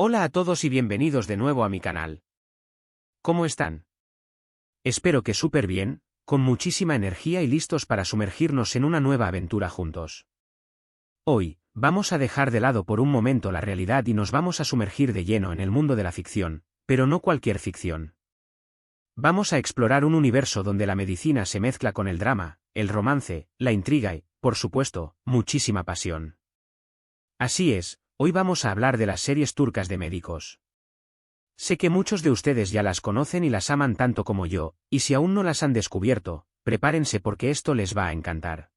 Hola a todos y bienvenidos de nuevo a mi canal. ¿Cómo están? Espero que súper bien, con muchísima energía y listos para sumergirnos en una nueva aventura juntos. Hoy, vamos a dejar de lado por un momento la realidad y nos vamos a sumergir de lleno en el mundo de la ficción, pero no cualquier ficción. Vamos a explorar un universo donde la medicina se mezcla con el drama, el romance, la intriga y, por supuesto, muchísima pasión. Así es, hoy vamos a hablar de las series turcas de médicos. Sé que muchos de ustedes ya las conocen y las aman tanto como yo, y si aún no las han descubierto, prepárense porque esto les va a encantar.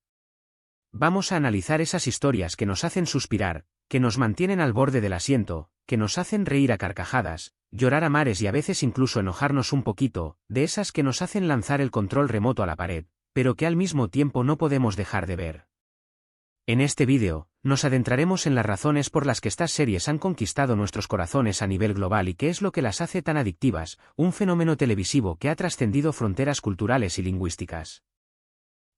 Vamos a analizar esas historias que nos hacen suspirar, que nos mantienen al borde del asiento, que nos hacen reír a carcajadas, llorar a mares y a veces incluso enojarnos un poquito, de esas que nos hacen lanzar el control remoto a la pared, pero que al mismo tiempo no podemos dejar de ver. En este vídeo, nos adentraremos en las razones por las que estas series han conquistado nuestros corazones a nivel global y qué es lo que las hace tan adictivas, un fenómeno televisivo que ha trascendido fronteras culturales y lingüísticas.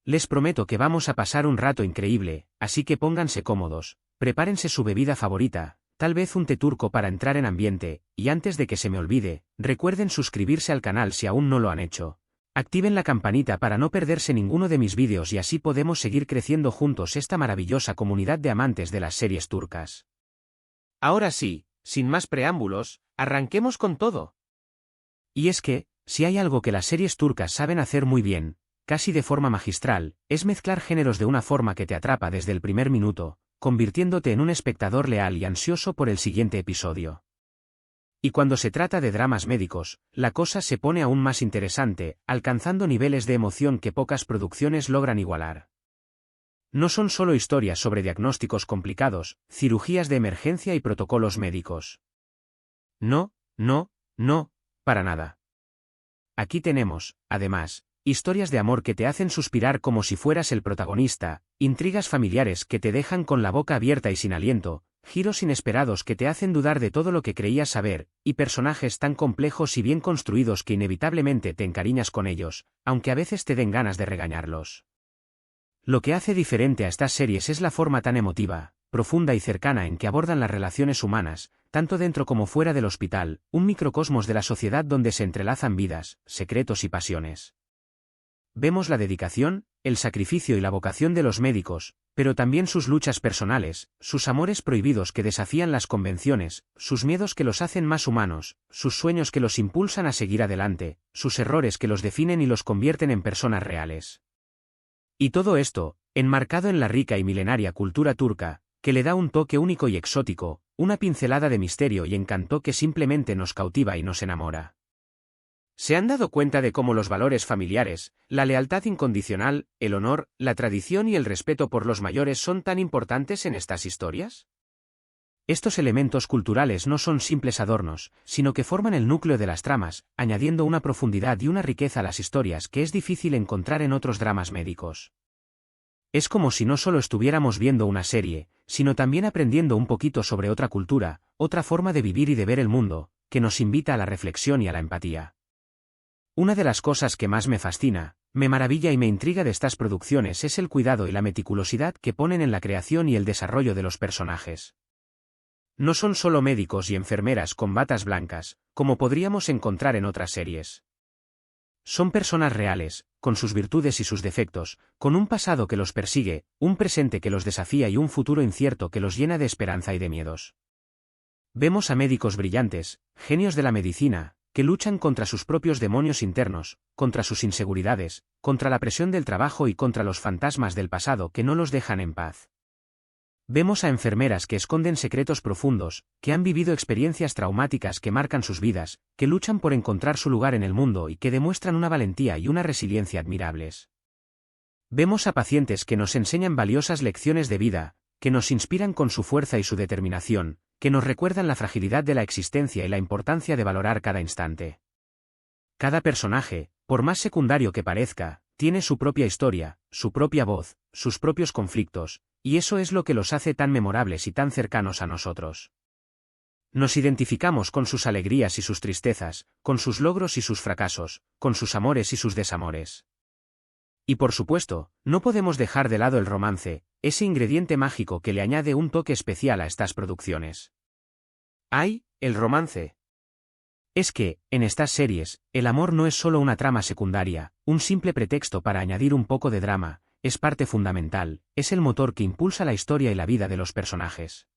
Les prometo que vamos a pasar un rato increíble, así que pónganse cómodos, prepárense su bebida favorita, tal vez un té turco para entrar en ambiente, y antes de que se me olvide, recuerden suscribirse al canal si aún no lo han hecho. Activen la campanita para no perderse ninguno de mis vídeos y así podemos seguir creciendo juntos esta maravillosa comunidad de amantes de las series turcas. Ahora sí, sin más preámbulos, arranquemos con todo. Y es que, si hay algo que las series turcas saben hacer muy bien, casi de forma magistral, es mezclar géneros de una forma que te atrapa desde el primer minuto, convirtiéndote en un espectador leal y ansioso por el siguiente episodio. Y cuando se trata de dramas médicos, la cosa se pone aún más interesante, alcanzando niveles de emoción que pocas producciones logran igualar. No son solo historias sobre diagnósticos complicados, cirugías de emergencia y protocolos médicos. No, para nada. Aquí tenemos, además, historias de amor que te hacen suspirar como si fueras el protagonista, intrigas familiares que te dejan con la boca abierta y sin aliento, giros inesperados que te hacen dudar de todo lo que creías saber, y personajes tan complejos y bien construidos que inevitablemente te encariñas con ellos, aunque a veces te den ganas de regañarlos. Lo que hace diferente a estas series es la forma tan emotiva, profunda y cercana en que abordan las relaciones humanas, tanto dentro como fuera del hospital, un microcosmos de la sociedad donde se entrelazan vidas, secretos y pasiones. Vemos la dedicación, el sacrificio y la vocación de los médicos, pero también sus luchas personales, sus amores prohibidos que desafían las convenciones, sus miedos que los hacen más humanos, sus sueños que los impulsan a seguir adelante, sus errores que los definen y los convierten en personas reales. Y todo esto, enmarcado en la rica y milenaria cultura turca, que le da un toque único y exótico, una pincelada de misterio y encanto que simplemente nos cautiva y nos enamora. ¿Se han dado cuenta de cómo los valores familiares, la lealtad incondicional, el honor, la tradición y el respeto por los mayores son tan importantes en estas historias? Estos elementos culturales no son simples adornos, sino que forman el núcleo de las tramas, añadiendo una profundidad y una riqueza a las historias que es difícil encontrar en otros dramas médicos. Es como si no solo estuviéramos viendo una serie, sino también aprendiendo un poquito sobre otra cultura, otra forma de vivir y de ver el mundo, que nos invita a la reflexión y a la empatía. Una de las cosas que más me fascina, me maravilla y me intriga de estas producciones es el cuidado y la meticulosidad que ponen en la creación y el desarrollo de los personajes. No son solo médicos y enfermeras con batas blancas, como podríamos encontrar en otras series. Son personas reales, con sus virtudes y sus defectos, con un pasado que los persigue, un presente que los desafía y un futuro incierto que los llena de esperanza y de miedos. Vemos a médicos brillantes, genios de la medicina, que luchan contra sus propios demonios internos, contra sus inseguridades, contra la presión del trabajo y contra los fantasmas del pasado que no los dejan en paz. Vemos a enfermeras que esconden secretos profundos, que han vivido experiencias traumáticas que marcan sus vidas, que luchan por encontrar su lugar en el mundo y que demuestran una valentía y una resiliencia admirables. Vemos a pacientes que nos enseñan valiosas lecciones de vida, que nos inspiran con su fuerza y su determinación, que nos recuerdan la fragilidad de la existencia y la importancia de valorar cada instante. Cada personaje, por más secundario que parezca, tiene su propia historia, su propia voz, sus propios conflictos, y eso es lo que los hace tan memorables y tan cercanos a nosotros. Nos identificamos con sus alegrías y sus tristezas, con sus logros y sus fracasos, con sus amores y sus desamores. Y por supuesto, no podemos dejar de lado el romance, ese ingrediente mágico que le añade un toque especial a estas producciones. Hay, El romance. Es que, en estas series, el amor no es solo una trama secundaria, un simple pretexto para añadir un poco de drama, es parte fundamental, es el motor que impulsa la historia y la vida de los personajes.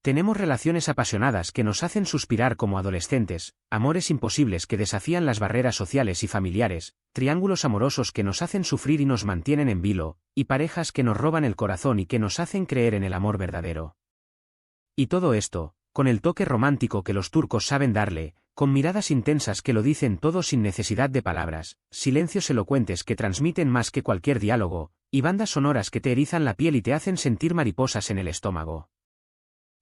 Tenemos relaciones apasionadas que nos hacen suspirar como adolescentes, amores imposibles que desafían las barreras sociales y familiares, triángulos amorosos que nos hacen sufrir y nos mantienen en vilo, y parejas que nos roban el corazón y que nos hacen creer en el amor verdadero. Y todo esto, con el toque romántico que los turcos saben darle, con miradas intensas que lo dicen todo sin necesidad de palabras, silencios elocuentes que transmiten más que cualquier diálogo, y bandas sonoras que te erizan la piel y te hacen sentir mariposas en el estómago.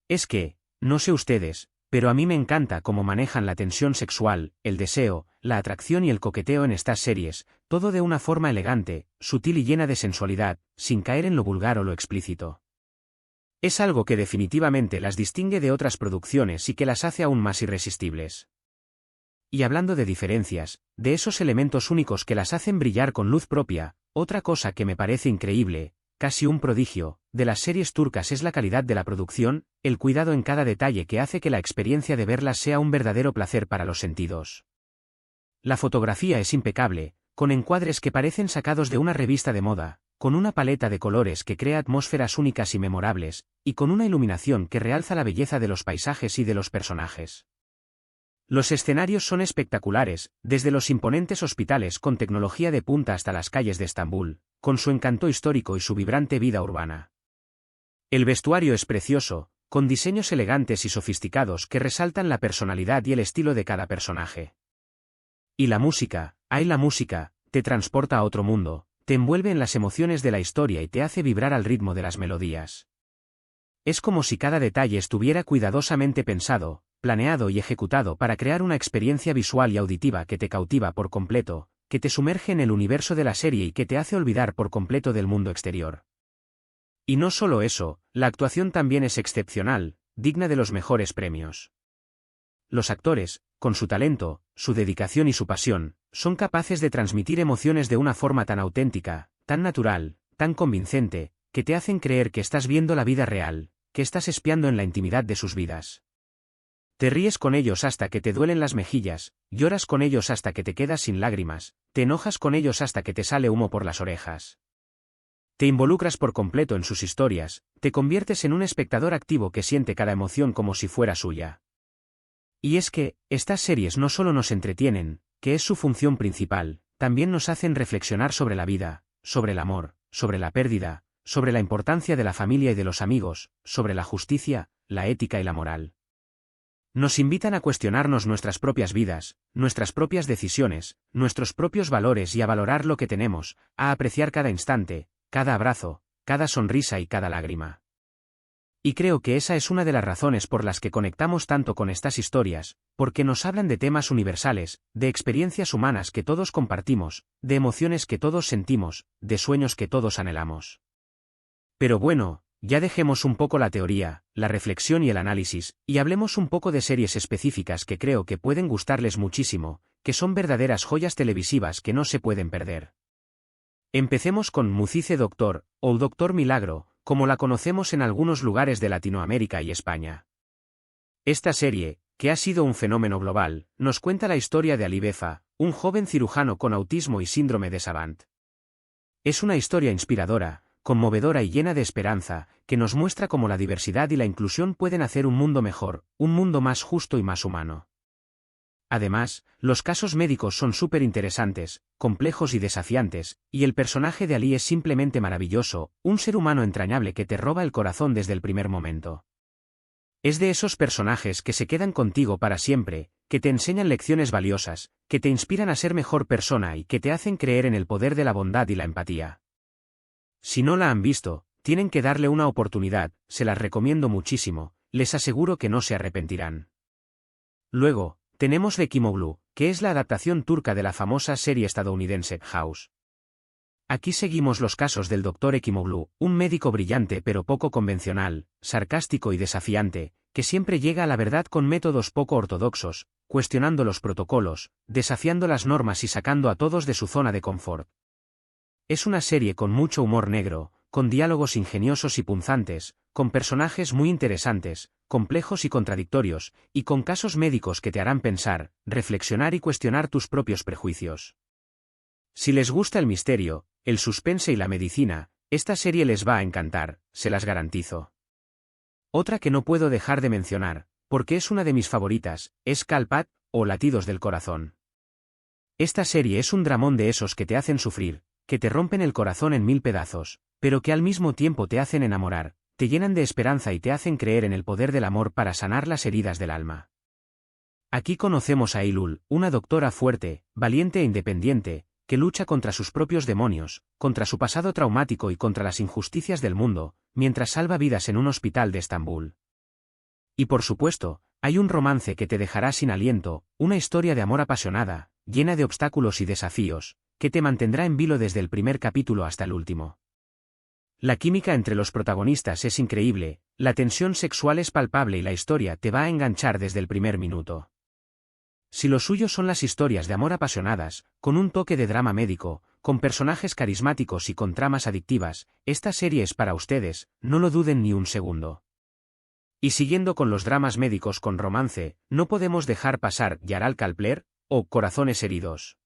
Es que, no sé ustedes, pero a mí me encanta cómo manejan la tensión sexual, el deseo, la atracción y el coqueteo en estas series, todo de una forma elegante, sutil y llena de sensualidad, sin caer en lo vulgar o lo explícito. Es algo que definitivamente las distingue de otras producciones y que las hace aún más irresistibles. Y hablando de diferencias, de esos elementos únicos que las hacen brillar con luz propia, otra cosa que me parece increíble, casi un prodigio, de las series turcas es la calidad de la producción, el cuidado en cada detalle que hace que la experiencia de verlas sea un verdadero placer para los sentidos. La fotografía es impecable, con encuadres que parecen sacados de una revista de moda, con una paleta de colores que crea atmósferas únicas y memorables, y con una iluminación que realza la belleza de los paisajes y de los personajes. Los escenarios son espectaculares, desde los imponentes hospitales con tecnología de punta hasta las calles de Estambul, con su encanto histórico y su vibrante vida urbana. El vestuario es precioso, con diseños elegantes y sofisticados que resaltan la personalidad y el estilo de cada personaje. Y la música, la música, te transporta a otro mundo, te envuelve en las emociones de la historia y te hace vibrar al ritmo de las melodías. Es como si cada detalle estuviera cuidadosamente pensado, planeado y ejecutado para crear una experiencia visual y auditiva que te cautiva por completo, que te sumerge en el universo de la serie y que te hace olvidar por completo del mundo exterior. Y no solo eso, la actuación también es excepcional, digna de los mejores premios. Los actores, con su talento, su dedicación y su pasión, son capaces de transmitir emociones de una forma tan auténtica, tan natural, tan convincente, que te hacen creer que estás viendo la vida real, que estás espiando en la intimidad de sus vidas. Te ríes con ellos hasta que te duelen las mejillas, lloras con ellos hasta que te quedas sin lágrimas, te enojas con ellos hasta que te sale humo por las orejas. Te involucras por completo en sus historias, te conviertes en un espectador activo que siente cada emoción como si fuera suya. Y es que, estas series no solo nos entretienen, que es su función principal, también nos hacen reflexionar sobre la vida, sobre el amor, sobre la pérdida, sobre la importancia de la familia y de los amigos, sobre la justicia, la ética y la moral. Nos invitan a cuestionarnos nuestras propias vidas, nuestras propias decisiones, nuestros propios valores y a valorar lo que tenemos, a apreciar cada instante, cada abrazo, cada sonrisa y cada lágrima. Y creo que esa es una de las razones por las que conectamos tanto con estas historias, porque nos hablan de temas universales, de experiencias humanas que todos compartimos, de emociones que todos sentimos, de sueños que todos anhelamos. Pero bueno, ya dejemos un poco la teoría, la reflexión y el análisis, y hablemos un poco de series específicas que creo que pueden gustarles muchísimo, que son verdaderas joyas televisivas que no se pueden perder. Empecemos con Muzice Doctor, o Doctor Milagro, como la conocemos en algunos lugares de Latinoamérica y España. Esta serie, que ha sido un fenómeno global, nos cuenta la historia de Ali Beza, un joven cirujano con autismo y síndrome de Savant. Es una historia inspiradora, conmovedora y llena de esperanza, que nos muestra cómo la diversidad y la inclusión pueden hacer un mundo mejor, un mundo más justo y más humano. Además, los casos médicos son súper interesantes, complejos y desafiantes, y el personaje de Ali es simplemente maravilloso, un ser humano entrañable que te roba el corazón desde el primer momento. Es de esos personajes que se quedan contigo para siempre, que te enseñan lecciones valiosas, que te inspiran a ser mejor persona y que te hacen creer en el poder de la bondad y la empatía. Si no la han visto, tienen que darle una oportunidad, se las recomiendo muchísimo, les aseguro que no se arrepentirán. Luego, tenemos Ekimoglu, que es la adaptación turca de la famosa serie estadounidense House. Aquí seguimos los casos del Dr. Ekimoglu, un médico brillante pero poco convencional, sarcástico y desafiante, que siempre llega a la verdad con métodos poco ortodoxos, cuestionando los protocolos, desafiando las normas y sacando a todos de su zona de confort. Es una serie con mucho humor negro, con diálogos ingeniosos y punzantes, con personajes muy interesantes, complejos y contradictorios, y con casos médicos que te harán pensar, reflexionar y cuestionar tus propios prejuicios. Si les gusta el misterio, el suspense y la medicina, esta serie les va a encantar, se las garantizo. Otra que no puedo dejar de mencionar, porque es una de mis favoritas, es Calpat, o Latidos del Corazón. Esta serie es un dramón de esos que te hacen sufrir, que te rompen el corazón en 1000 pedazos, pero que al mismo tiempo te hacen enamorar, te llenan de esperanza y te hacen creer en el poder del amor para sanar las heridas del alma. Aquí conocemos a Eylul, una doctora fuerte, valiente e independiente, que lucha contra sus propios demonios, contra su pasado traumático y contra las injusticias del mundo, mientras salva vidas en un hospital de Estambul. Y por supuesto, hay un romance que te dejará sin aliento, una historia de amor apasionada, llena de obstáculos y desafíos, que te mantendrá en vilo desde el primer capítulo hasta el último. La química entre los protagonistas es increíble, la tensión sexual es palpable y la historia te va a enganchar desde el primer minuto. Si lo suyo son las historias de amor apasionadas, con un toque de drama médico, con personajes carismáticos y con tramas adictivas, esta serie es para ustedes, no lo duden ni un segundo. Y siguiendo con los dramas médicos con romance, no podemos dejar pasar Yaral Calpler, o Corazones heridos.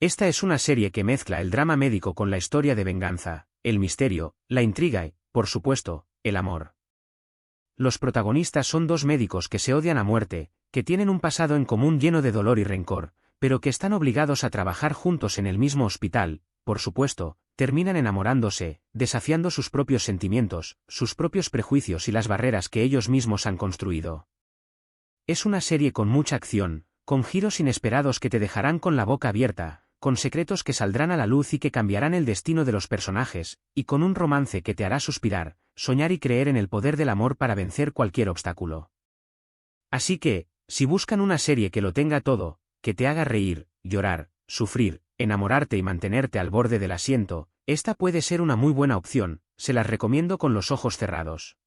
Esta es una serie que mezcla el drama médico con la historia de venganza, el misterio, la intriga y, por supuesto, el amor. Los protagonistas son dos médicos que se odian a muerte, que tienen un pasado en común lleno de dolor y rencor, pero que están obligados a trabajar juntos en el mismo hospital, por supuesto, terminan enamorándose, desafiando sus propios sentimientos, sus propios prejuicios y las barreras que ellos mismos han construido. Es una serie con mucha acción, con giros inesperados que te dejarán con la boca abierta, con secretos que saldrán a la luz y que cambiarán el destino de los personajes, y con un romance que te hará suspirar, soñar y creer en el poder del amor para vencer cualquier obstáculo. Así que, si buscan una serie que lo tenga todo, que te haga reír, llorar, sufrir, enamorarte y mantenerte al borde del asiento, esta puede ser una muy buena opción, se las recomiendo con los ojos cerrados.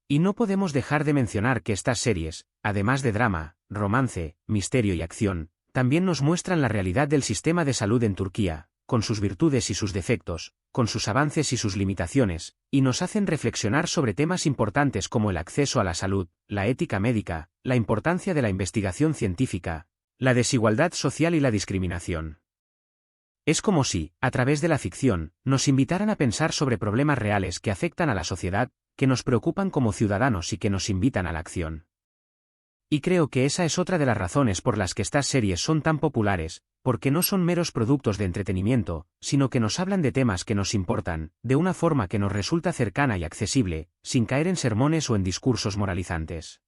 Y no podemos dejar de mencionar que estas series, además de drama, romance, misterio y acción, también nos muestran la realidad del sistema de salud en Turquía, con sus virtudes y sus defectos, con sus avances y sus limitaciones, y nos hacen reflexionar sobre temas importantes como el acceso a la salud, la ética médica, la importancia de la investigación científica, la desigualdad social y la discriminación. Es como si, a través de la ficción, nos invitaran a pensar sobre problemas reales que afectan a la sociedad, que nos preocupan como ciudadanos y que nos invitan a la acción. Y creo que esa es otra de las razones por las que estas series son tan populares, porque no son meros productos de entretenimiento, sino que nos hablan de temas que nos importan, de una forma que nos resulta cercana y accesible, sin caer en sermones o en discursos moralizantes.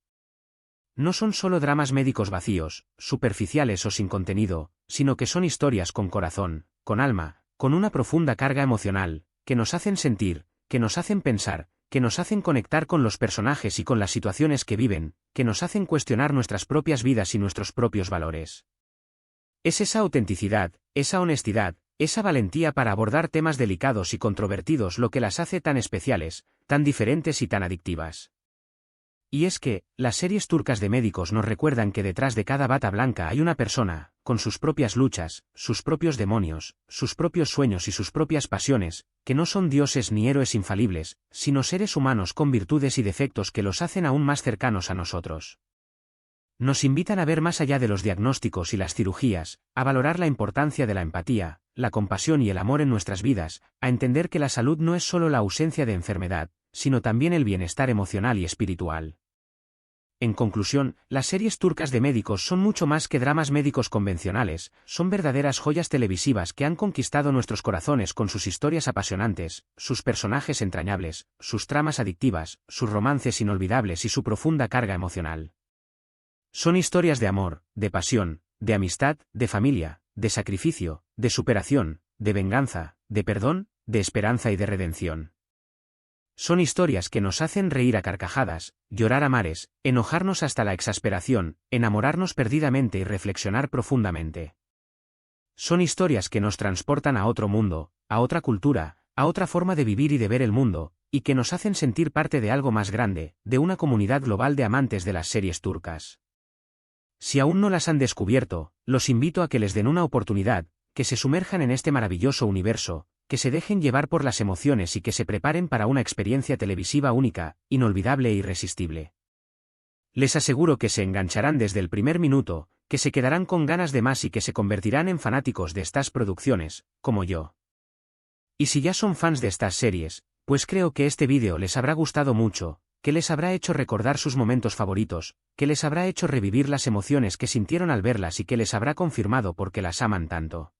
No son solo dramas médicos vacíos, superficiales o sin contenido, sino que son historias con corazón, con alma, con una profunda carga emocional, que nos hacen sentir, que nos hacen pensar, que nos hacen conectar con los personajes y con las situaciones que viven, que nos hacen cuestionar nuestras propias vidas y nuestros propios valores. Es esa autenticidad, esa honestidad, esa valentía para abordar temas delicados y controvertidos lo que las hace tan especiales, tan diferentes y tan adictivas. Y es que, las series turcas de médicos nos recuerdan que detrás de cada bata blanca hay una persona, con sus propias luchas, sus propios demonios, sus propios sueños y sus propias pasiones, que no son dioses ni héroes infalibles, sino seres humanos con virtudes y defectos que los hacen aún más cercanos a nosotros. Nos invitan a ver más allá de los diagnósticos y las cirugías, a valorar la importancia de la empatía, la compasión y el amor en nuestras vidas, a entender que la salud no es solo la ausencia de enfermedad, sino también el bienestar emocional y espiritual. En conclusión, las series turcas de médicos son mucho más que dramas médicos convencionales, son verdaderas joyas televisivas que han conquistado nuestros corazones con sus historias apasionantes, sus personajes entrañables, sus tramas adictivas, sus romances inolvidables y su profunda carga emocional. Son historias de amor, de pasión, de amistad, de familia, de sacrificio, de superación, de venganza, de perdón, de esperanza y de redención. Son historias que nos hacen reír a carcajadas, llorar a mares, enojarnos hasta la exasperación, enamorarnos perdidamente y reflexionar profundamente. Son historias que nos transportan a otro mundo, a otra cultura, a otra forma de vivir y de ver el mundo, y que nos hacen sentir parte de algo más grande, de una comunidad global de amantes de las series turcas. Si aún no las han descubierto, los invito a que les den una oportunidad, que se sumerjan en este maravilloso universo, que se dejen llevar por las emociones y que se preparen para una experiencia televisiva única, inolvidable e irresistible. Les aseguro que se engancharán desde el primer minuto, que se quedarán con ganas de más y que se convertirán en fanáticos de estas producciones, como yo. Y si ya son fans de estas series, pues creo que este vídeo les habrá gustado mucho, que les habrá hecho recordar sus momentos favoritos, que les habrá hecho revivir las emociones que sintieron al verlas y que les habrá confirmado por qué las aman tanto.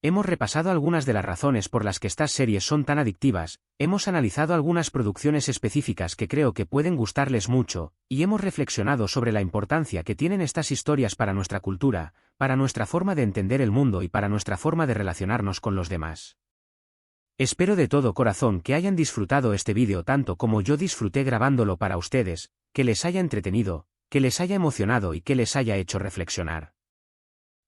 Hemos repasado algunas de las razones por las que estas series son tan adictivas, hemos analizado algunas producciones específicas que creo que pueden gustarles mucho, y hemos reflexionado sobre la importancia que tienen estas historias para nuestra cultura, para nuestra forma de entender el mundo y para nuestra forma de relacionarnos con los demás. Espero de todo corazón que hayan disfrutado este vídeo tanto como yo disfruté grabándolo para ustedes, que les haya entretenido, que les haya emocionado y que les haya hecho reflexionar.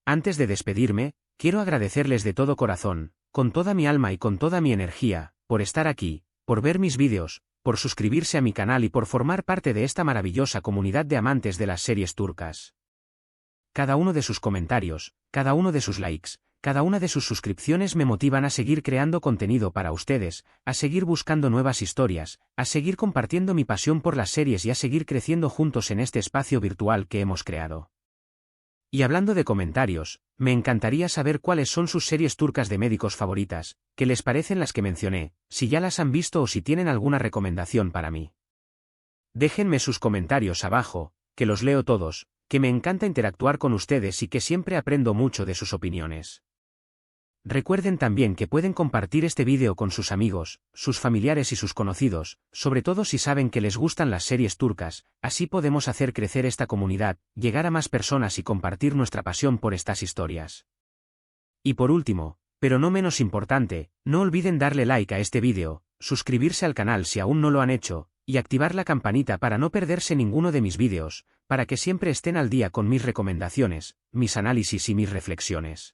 Antes de despedirme, quiero agradecerles de todo corazón, con toda mi alma y con toda mi energía, por estar aquí, por ver mis vídeos, por suscribirse a mi canal y por formar parte de esta maravillosa comunidad de amantes de las series turcas. Cada uno de sus comentarios, cada uno de sus likes, cada una de sus suscripciones me motivan a seguir creando contenido para ustedes, a seguir buscando nuevas historias, a seguir compartiendo mi pasión por las series y a seguir creciendo juntos en este espacio virtual que hemos creado. Y hablando de comentarios, me encantaría saber cuáles son sus series turcas de médicos favoritas, qué les parecen las que mencioné, si ya las han visto o si tienen alguna recomendación para mí. Déjenme sus comentarios abajo, que los leo todos, que me encanta interactuar con ustedes y que siempre aprendo mucho de sus opiniones. Recuerden también que pueden compartir este vídeo con sus amigos, sus familiares y sus conocidos, sobre todo si saben que les gustan las series turcas, así podemos hacer crecer esta comunidad, llegar a más personas y compartir nuestra pasión por estas historias. Y por último, pero no menos importante, no olviden darle like a este vídeo, suscribirse al canal si aún no lo han hecho, y activar la campanita para no perderse ninguno de mis vídeos, para que siempre estén al día con mis recomendaciones, mis análisis y mis reflexiones.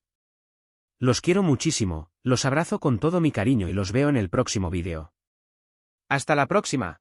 Los quiero muchísimo, los abrazo con todo mi cariño y los veo en el próximo vídeo. ¡Hasta la próxima!